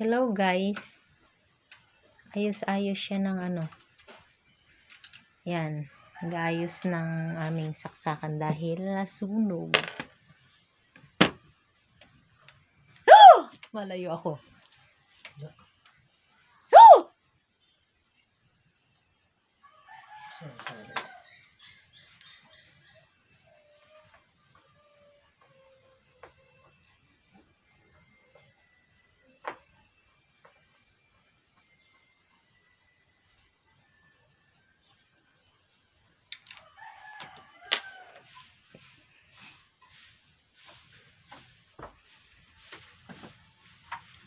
Hello guys. Ayos-ayos siya ng ano. Yan. Nag-ayos ng aming saksakan dahil nasunog. Oh! Malayo ako. Oh!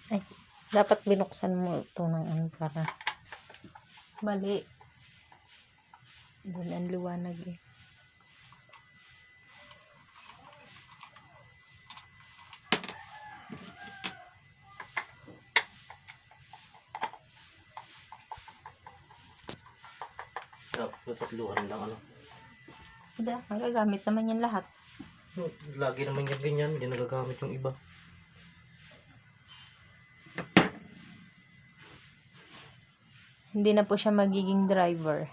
Ay, dapat binuksan mo ito ng ano para mali. Doon ang liwanag eh. Tatluhan lang ano. Hindi, magagamit naman yan lahat. Lagi naman yung ganyan, hindi nagagamit yung iba. Hindi na po siya magiging driver.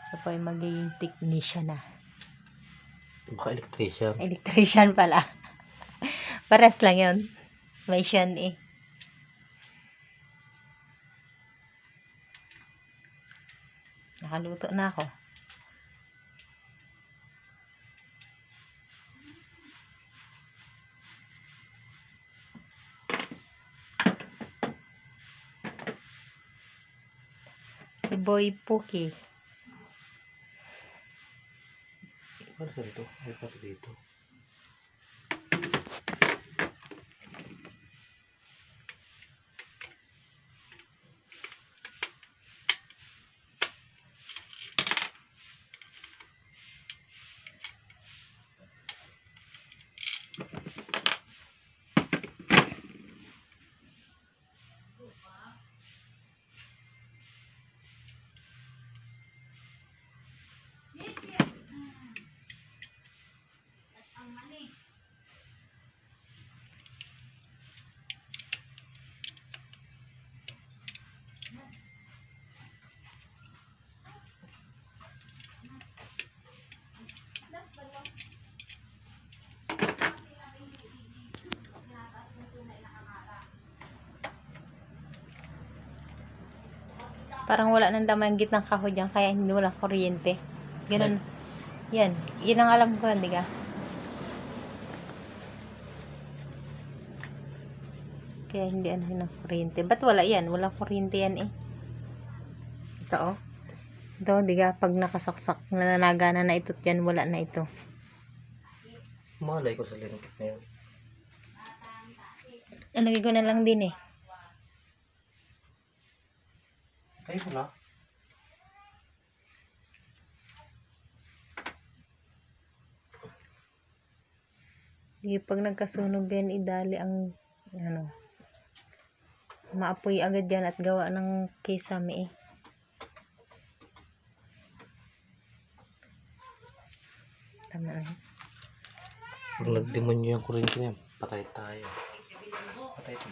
Siya po ay magiging technician na. Baka electrician. Electrician pala. Pares lang yun. May siyan eh. Nakaluto na ako. Si Boy Puki. Ano sa dito? Ay, pati dito. Parang wala nang laman gitnang kahoy dyan, kaya hindi wala kuryente. Ganun. Yan. Yan ang alam ko, hindi ka? Kaya hindi ano ng kuryente. Ba't wala yan? Walang kuryente yan eh. Ito oh. Ito, hindi ka? Pag nakasaksak, nananagana na ito yan, wala na ito. Malay ko sa lingkit na yun. Lagay ko na lang din eh. Tayo ko na. Sige, pag nagkasunog yan, idali ang ano, maapoy agad yan at gawa ng kisame eh. Tama na. Pag nagdemonyo yung kuryente niya, patay tayo. Patay tayo.